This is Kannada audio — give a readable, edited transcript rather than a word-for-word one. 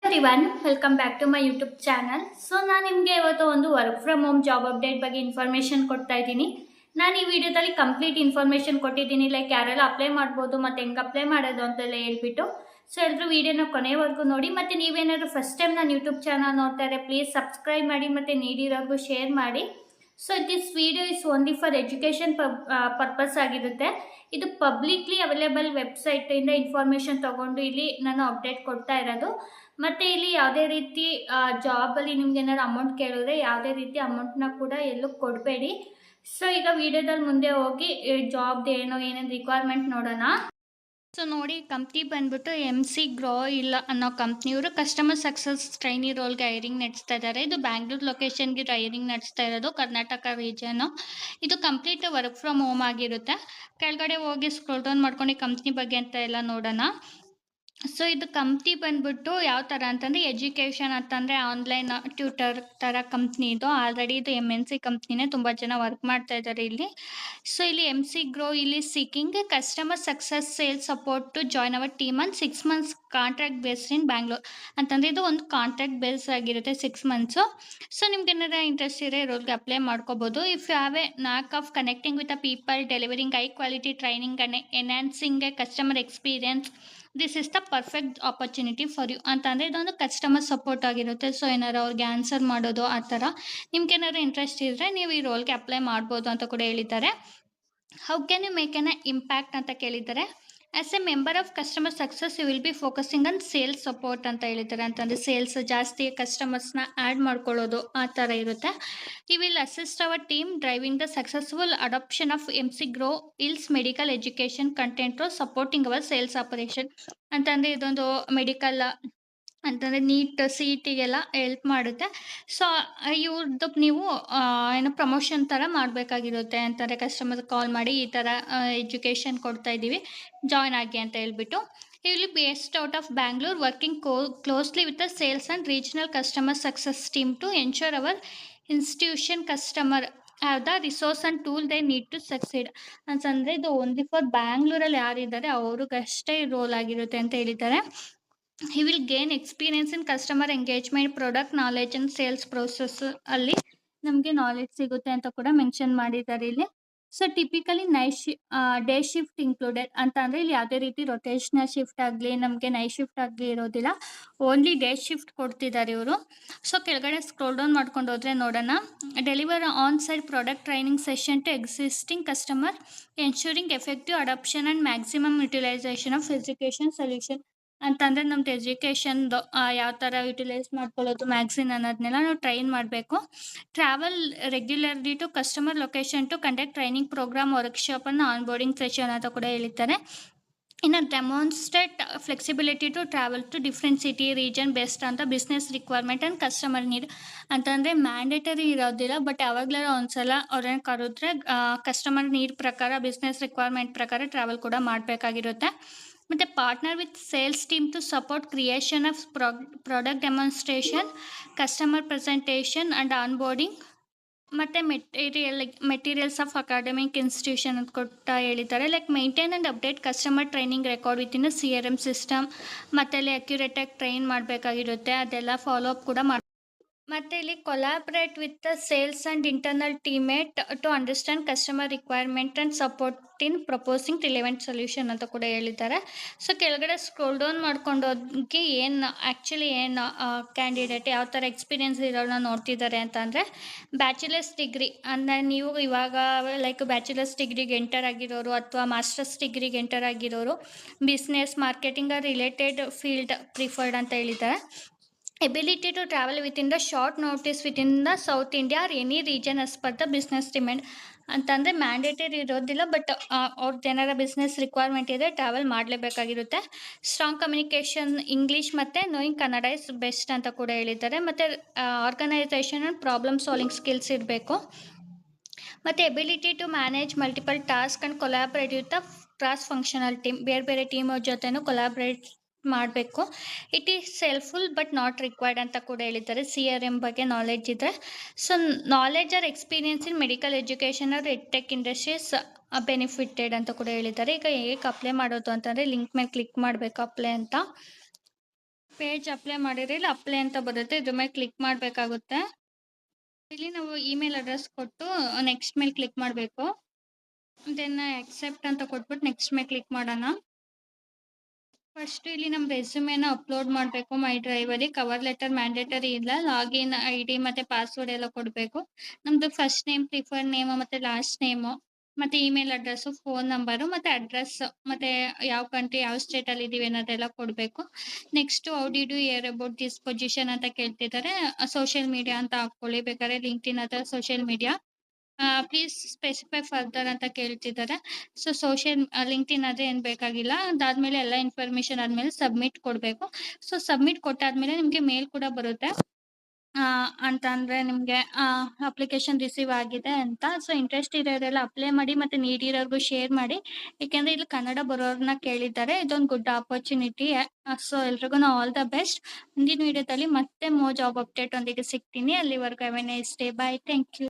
Everyone welcome back to my YouTube channel. ನಾನು ನಿಮಗೆ ಇವತ್ತು ಒಂದು work from home job update ಬಗ್ಗೆ ಇನ್ಫಾರ್ಮೇಷನ್ ಕೊಡ್ತಾ ಇದ್ದೀನಿ. ನಾನು ಈ ವಿಡಿಯೋದಲ್ಲಿ ಕಂಪ್ಲೀಟ್ ಇನ್ಫಾರ್ಮೇಷನ್ ಕೊಟ್ಟಿದ್ದೀನಿ, ಲೈಕ್ ಯಾರೆಲ್ಲ ಅಪ್ಲೈ ಮಾಡ್ಬೋದು ಮತ್ತು ಹೆಂಗೆ ಅಪ್ಲೈ ಮಾಡೋದು ಅಂತೆಲ್ಲ ಹೇಳ್ಬಿಟ್ಟು. ಎಲ್ಲರೂ ವಿಡಿಯೋನ ಕೊನೆವರೆಗೂ ನೋಡಿ. ಮತ್ತು ನೀವೇನಾದರೂ ಫಸ್ಟ್ ಟೈಮ್ ನಾನು ಯೂಟ್ಯೂಬ್ ಚಾನಲ್ ನೋಡ್ತಾ ಇದ್ದರೆ ಪ್ಲೀಸ್ ಸಬ್ಸ್ಕ್ರೈಬ್ ಮಾಡಿ ಮತ್ತು ನೀಡಿರೋರ್ಗೂ ಶೇರ್ ಮಾಡಿ. This video is only for education purpose ಆಗಿರುತ್ತೆ. ಇದು ಪಬ್ಲಿಕ್ಲಿ ಅವೈಲೇಬಲ್ ವೆಬ್ಸೈಟಿಂದ ಇನ್ಫಾರ್ಮೇಷನ್ ತೊಗೊಂಡು ಇಲ್ಲಿ ನಾನು ಅಪ್ಡೇಟ್ ಕೊಡ್ತಾ ಇರೋದು. ಮತ್ತು ಇಲ್ಲಿ ಯಾವುದೇ ರೀತಿ ಜಾಬಲ್ಲಿ ನಿಮ್ಗೆ ಏನಾದ್ರು ಅಮೌಂಟ್ ಕೇಳಿದ್ರೆ ಯಾವುದೇ ರೀತಿ ಅಮೌಂಟ್ನ ಕೂಡ ಎಲ್ಲೂ ಕೊಡಬೇಡಿ. ಈಗ ವಿಡಿಯೋದಲ್ಲಿ ಮುಂದೆ ಹೋಗಿ ಜಾಬ್ದು ಏನೇನು ರಿಕ್ವೈರ್ಮೆಂಟ್ ನೋಡೋಣ. ನೋಡಿ, ಕಂಪ್ನಿ ಬಂದ್ಬಿಟ್ಟು MC-GROW ಇಲ್ಲ ಅನ್ನೋ ಕಂಪ್ನಿಯವರು ಕಸ್ಟಮರ್ ಸಕ್ಸಸ್ ಟ್ರೈನಿ ರೋಲ್ಗೆ ಹೈರಿಂಗ್ ನಡೆಸ್ತಾ ಇದ್ದಾರೆ. ಇದು ಬ್ಯಾಂಗ್ಳೂರ್ ಲೊಕೇಶನ್ಗೆ ಹೈರಿಂಗ್ ನಡೆಸ್ತಾ ಇರೋದು, ಕರ್ನಾಟಕ ರೀಜನ್. ಇದು ಕಂಪ್ಲೀಟ್ ವರ್ಕ್ ಫ್ರಮ್ ಹೋಮ್ ಆಗಿರುತ್ತೆ. ಕೆಳಗಡೆ ಹೋಗಿ ಸ್ಕ್ರೋಲ್ ಡೌನ್ ಮಾಡ್ಕೊಂಡು ಕಂಪ್ನಿ ಬಗ್ಗೆ ಅಂತ ಎಲ್ಲ ನೋಡೋಣ. ಇದು ಕಂಪ್ನಿ ಬಂದ್ಬಿಟ್ಟು ಯಾವ ಥರ ಅಂತಂದರೆ ಎಜುಕೇಷನ್ ಅಂತಂದರೆ ಆನ್ಲೈನ್ ಟ್ಯೂಟರ್ ಥರ ಕಂಪ್ನಿ ಇದು. ಆಲ್ರೆಡಿ ಇದು MNC ಕಂಪ್ನಿನೇ, ತುಂಬ ಜನ ವರ್ಕ್ ಮಾಡ್ತಾ ಇದ್ದಾರೆ ಇಲ್ಲಿ. ಇಲ್ಲಿ MC-GROW ಇಲ್ಲಿ seeking customer success sales support to join our team on 6 months contract based in Bangalore ಅಂತಂದರೆ ಇದು ಒಂದು ಕಾಂಟ್ರಾಕ್ಟ್ ಬೇಸ್ ಆಗಿರುತ್ತೆ 6 months. ನಿಮ್ಗೆ ಏನಾರ ಇಂಟ್ರೆಸ್ಟ್ ಇರೋ ರೋಲ್ಗೆ ಅಪ್ಲೈ ಮಾಡ್ಕೋಬೋದು. If you have a knack of connecting with a people, delivering high quality training and enhancing a customer experience, this is the perfect opportunity for you ಅಂತಂದರೆ ಇದೊಂದು ಕಸ್ಟಮರ್ ಸಪೋರ್ಟ್ ಆಗಿರುತ್ತೆ. ಏನಾರು ಅವ್ರಿಗೆ ಆನ್ಸರ್ ಮಾಡೋದು ಆ ಥರ ನಿಮ್ಗೆ ಏನಾದ್ರು ಇಂಟ್ರೆಸ್ಟ್ ಇದ್ದರೆ ನೀವು ಈ ರೋಲ್ಗೆ ಅಪ್ಲೈ ಮಾಡ್ಬೋದು ಅಂತ ಕೂಡ ಹೇಳಿದ್ದಾರೆ. How can you make an impact ಅಂತ ಕೇಳಿದ್ದಾರೆ. As a member of customer success you will be focusing on sales support ಅಂತ ಹೇಳಿದ್ದಾರೆ. ಅಂತಂದರೆ ಸೇಲ್ಸ್ ಜಾಸ್ತಿ ಕಸ್ಟಮರ್ಸ್ನ ಆ್ಯಡ್ ಮಾಡ್ಕೊಳ್ಳೋದು ಆ ಥರ ಇರುತ್ತೆ. You will assist our team driving the successful adoption of MC-GROW ಇಲ್ಸ್ medical education content supporting our sales operation ಅಂತಂದರೆ ಇದೊಂದು ಮೆಡಿಕಲ್ ಅಂತಂದರೆ ನೀಟ್ CET-ಗೆಲ್ಲ ಹೆಲ್ಪ್ ಮಾಡುತ್ತೆ. ಇವ್ರದ್ದು ನೀವು ಏನೋ ಪ್ರಮೋಷನ್ ಥರ ಮಾಡಬೇಕಾಗಿರುತ್ತೆ. ಅಂತಾರೆ ಕಸ್ಟಮರ್ ಕಾಲ್ ಮಾಡಿ ಈ ಥರ ಎಜುಕೇಷನ್ ಕೊಡ್ತಾ ಇದ್ದೀವಿ, ಜಾಯ್ನ್ ಆಗಿ ಅಂತ ಹೇಳ್ಬಿಟ್ಟು. ಇಲ್ಲಿ based out of Bangalore, working closely with the sales and regional customer success team to ensure our institution customer have the resource and tool they need to succeed ಅಂತಂದರೆ ಇದು ಓನ್ಲಿ ಫಾರ್ ಬ್ಯಾಂಗ್ಳೂರಲ್ಲಿ ಯಾರಿದ್ದಾರೆ ಅವ್ರಿಗಷ್ಟೇ ರೋಲ್ ಆಗಿರುತ್ತೆ ಅಂತ ಹೇಳಿದ್ದಾರೆ. He will gain experience in customer engagement, product knowledge and sales process ಅಲ್ಲಿ ನಮಗೆ ನಾಲೆಡ್ಜ್ ಸಿಗುತ್ತೆ ಅಂತ ಕೂಡ ಮೆನ್ಷನ್ ಮಾಡಿದ್ದಾರೆ ಇಲ್ಲಿ. ಟಿಪಿಕಲಿ ಡೇ ಶಿಫ್ಟ್ ಇನ್ಕ್ಲೂಡೆಡ್ ಅಂತ ಅಂದರೆ ಇಲ್ಲಿ ಯಾವುದೇ ರೀತಿ ರೊಟೇಷನಲ್ ಶಿಫ್ಟ್ ಆಗಲಿ ನಮಗೆ ನೈಟ್ ಶಿಫ್ಟ್ ಆಗಲಿ ಇರೋದಿಲ್ಲ, ಓನ್ಲಿ ಡೇ ಶಿಫ್ಟ್ ಕೊಡ್ತಿದ್ದಾರೆ ಇವರು. ಕೆಳಗಡೆ ಸ್ಕ್ರೋಲ್ ಡೌನ್ ಮಾಡ್ಕೊಂಡು ಹೋದರೆ ನೋಡೋಣ. Deliver on side product training session to existing customer, ensuring effective adoption and maximum utilisation of education solution ಅಂತಂದರೆ ನಮ್ದು ಎಜುಕೇಷನ್ದು ಯಾವ ಥರ ಯುಟಿಲೈಸ್ ಮಾಡ್ಕೊಳ್ಳೋದು ಮ್ಯಾಗ್ಝಿನ್ ಅನ್ನೋದನ್ನೆಲ್ಲ ನಾವು ಟ್ರೈನ್ ಮಾಡಬೇಕು. Travel regularly to customer location to conduct training program, ವರ್ಕ್ಶಾಪನ್ನು ಆನ್ಬೋರ್ಡಿಂಗ್ ಸೆಷನ್ ಅಂತ ಕೂಡ ಹೇಳಿದ್ದಾರೆ. ಇನ್ನು demonstrate flexibility to travel to different city region best ಅಂತ business requirement and customer need ಅಂತಂದರೆ ಮ್ಯಾಂಡೇಟರಿ ಇರೋದಿಲ್ಲ, ಬಟ್ ಯಾವಾಗಲೂ ಒಂದ್ಸಲ ಅವ್ರನ್ನ ಕರೆದ್ರೆ ಕಸ್ಟಮರ್ ನೀಡ್ ಪ್ರಕಾರ ಬಿಸ್ನೆಸ್ ರಿಕ್ವೈರ್ಮೆಂಟ್ ಪ್ರಕಾರ ಟ್ರಾವೆಲ್ ಕೂಡ ಮಾಡಬೇಕಾಗಿರುತ್ತೆ. ಮತ್ತು partner with sales team to support creation of product demonstration, customer presentation and onboarding ಮತ್ತು ಮೆಟೀರಿಯಲ್ಸ್ ಆಫ್ ಅಕಾಡೆಮಿಕ್ ಇನ್ಸ್ಟಿಟ್ಯೂಷನ್ ಅಂತ ಕೊಟ್ಟು ಹೇಳಿದ್ದಾರೆ. Like maintain and update customer training record with in CRM system, ಮತ್ತು ಅಲ್ಲಿ ಅಕ್ಯುರೇಟಾಗಿ ಟ್ರೈನ್ ಮಾಡಬೇಕಾಗಿರುತ್ತೆ, ಅದೆಲ್ಲ ಫಾಲೋ ಅಪ್ ಕೂಡ ಮತ್ತು ಇಲ್ಲಿ collaborate with the sales and internal teammate to understand customer requirement and support in proposing relevant solution ಅಂತ ಕೂಡ ಹೇಳಿದ್ದಾರೆ. ಕೆಳಗಡೆ ಸ್ಕ್ರೋಲ್ ಡೌನ್ ಮಾಡ್ಕೊಂಡು ಹೋಗಿ ಆ್ಯಕ್ಚುಲಿ ಕ್ಯಾಂಡಿಡೇಟ್ ಯಾವ ಥರ ಎಕ್ಸ್ಪೀರಿಯನ್ಸ್ ಇರೋರನ್ನ ನೋಡ್ತಿದ್ದಾರೆ ಅಂತಂದರೆ ಬ್ಯಾಚುಲರ್ಸ್ ಡಿಗ್ರಿ ಅಂದರೆ ನೀವು ಇವಾಗ ಲೈಕ್ ಬ್ಯಾಚುಲರ್ಸ್ ಡಿಗ್ರಿಗೆ ಎಂಟರ್ ಆಗಿರೋರು ಅಥವಾ ಮಾಸ್ಟರ್ಸ್ ಡಿಗ್ರಿಗೆ ಎಂಟರ್ ಆಗಿರೋರು, business marketing related field preferred ಅಂತ ಹೇಳಿದ್ದಾರೆ. Ability to travel within the short notice within the south India or any region as per the business demand ಅಂತಂದರೆ ಮ್ಯಾಂಡೇಟರಿ ಇರೋದಿಲ್ಲ, ಬಟ್ ಅವ್ರದ್ದು ಏನಾರ ಬಿಸ್ನೆಸ್ ರಿಕ್ವೈರ್ಮೆಂಟ್ ಇದೆ ಟ್ರಾವೆಲ್ ಮಾಡಲೇಬೇಕಾಗಿರುತ್ತೆ. ಸ್ಟ್ರಾಂಗ್ ಕಮ್ಯುನಿಕೇಷನ್ ಇಂಗ್ಲೀಷ್ ಮತ್ತು ನೋಯಿಂಗ್ ಕನ್ನಡ ಇಸ್ ಬೆಸ್ಟ್ ಅಂತ ಕೂಡ ಹೇಳಿದ್ದಾರೆ. ಮತ್ತು organisation and problem solving skills ಇರಬೇಕು. ಮತ್ತು ability to manage multiple task and collaborate with the cross functional team, ಬೇರೆ ಬೇರೆ ಟೀಮ್ ಅವ್ರ ಜೊತೆನೂ ಕೊಲಾಬ್ರೇಟ್ ಮಾಡಬೇಕು. It is helpful but not required ಅಂತ ಕೂಡ ಹೇಳಿದ್ದಾರೆ. CRM ಬಗ್ಗೆ ನಾಲೆಡ್ಜ್ ಇದೆ. Knowledge or experience in medical education or edtech industries benefited ಅಂತ ಕೂಡ ಹೇಳಿದ್ದಾರೆ. ಈಗ ಹೇಗೆ ಅಪ್ಲೈ ಮಾಡೋದು ಅಂತಂದರೆ ಲಿಂಕ್ ಮೇಲೆ ಕ್ಲಿಕ್ ಮಾಡಬೇಕು ಅಪ್ಲೈ ಅಂತ. ಪೇಜ್ ಅಪ್ಲೈ ಮಾಡಿದ್ರೆ ಇಲ್ಲಿ ಅಪ್ಲೈ ಅಂತ ಬರುತ್ತೆ. ಇದ್ರ ಮೇಲೆ ಕ್ಲಿಕ್ ಮಾಡಬೇಕಾಗುತ್ತೆ. ಇಲ್ಲಿ ನಾವು ಇಮೇಲ್ ಅಡ್ರೆಸ್ ಕೊಟ್ಟು ನೆಕ್ಸ್ಟ್ ಮೇಲೆ ಕ್ಲಿಕ್ ಮಾಡಬೇಕು. ದೆನ್ ಅಕ್ಸೆಪ್ಟ್ ಅಂತ ಕೊಟ್ಬಿಟ್ಟು ನೆಕ್ಸ್ಟ್ ಮೇಲೆ ಕ್ಲಿಕ್ ಮಾಡೋಣ. ಫಸ್ಟ್ ಇಲ್ಲಿ ನಮ್ಮ ರೆಸ್ಯೂಮೇನ ಅಪ್ಲೋಡ್ ಮಾಡಬೇಕು ಮೈ ಡ್ರೈವಲ್ಲಿ. ಕವರ್ ಲೆಟರ್ ಮ್ಯಾಂಡೇಟರಿ ಇಲ್ಲ. ಲಾಗಿನ್ ID ಮತ್ತೆ ಪಾಸ್ವರ್ಡ್ ಎಲ್ಲ ಕೊಡಬೇಕು. ನಮ್ದು ಫಸ್ಟ್ ನೇಮ್, ಪ್ರಿಫರ್ಡ್ ನೇಮ್ ಮತ್ತೆ ಲಾಸ್ಟ್ ನೇಮು ಮತ್ತೆ ಇಮೇಲ್ ಅಡ್ರೆಸ್ಸು, ಫೋನ್ ನಂಬರು ಮತ್ತೆ ಅಡ್ರೆಸ್ ಮತ್ತೆ ಯಾವ ಕಂಟ್ರಿ, ಯಾವ ಸ್ಟೇಟಲ್ಲಿ ಇದೀವಿ ಅನ್ನೋದೆಲ್ಲ ಕೊಡಬೇಕು. Next how did you hear about this position ಅಂತ ಕೇಳ್ತಿದ್ದಾರೆ. ಸೋಷಿಯಲ್ ಮೀಡಿಯಾ ಅಂತ ಹಾಕೊಳ್ಳಿ, ಬೇಕಾದ್ರೆ ಲಿಂಕ್ಡ್ಇನ್ ಅಥವಾ social media. Please specify further ಅಂತ ಕೇಳ್ತಿದ್ದಾರೆ. ಸೊ ಲಿಂಕ್ಡ್ಇನ್ ಆದರೆ ಏನು ಬೇಕಾಗಿಲ್ಲ. ಅದಾದ್ಮೇಲೆ ಎಲ್ಲ ಇನ್ಫಾರ್ಮೇಷನ್ ಆದಮೇಲೆ ಸಬ್ಮಿಟ್ ಕೊಡಬೇಕು. ಸೊ ಸಬ್ಮಿಟ್ ಕೊಟ್ಟಾದ್ಮೇಲೆ ನಿಮಗೆ ಮೇಲ್ ಕೂಡ ಬರುತ್ತೆ. ಅಂತ ಅಂದರೆ ನಿಮಗೆ ಅಪ್ಲಿಕೇಶನ್ ರಿಸೀವ್ ಆಗಿದೆ ಅಂತ. ಸೊ ಇಂಟ್ರೆಸ್ಟ್ ಇರೋರೆಲ್ಲ ಅಪ್ಲೈ ಮಾಡಿ ಮತ್ತು ನೀಡಿರೋರ್ಗೂ ಶೇರ್ ಮಾಡಿ. ಏಕೆಂದರೆ ಇಲ್ಲಿ ಕನ್ನಡ ಬರೋರನ್ನ ಕೇಳಿದ್ದಾರೆ. ಇದೊಂದು ಗುಡ್ ಆಪರ್ಚುನಿಟಿ. ಸೊ ಎಲ್ರಿಗೂ ಆಲ್ ದ ಬೆಸ್ಟ್. ಮುಂದಿನ ವಿಡಿಯೋದಲ್ಲಿ ಮತ್ತೆ ಜಾಬ್ ಅಪ್ಡೇಟ್ ಒಂದಿಗೆ ಸಿಗ್ತೀನಿ. ಅಲ್ಲಿವರೆಗೂ have a nice day. Bye. Thank you.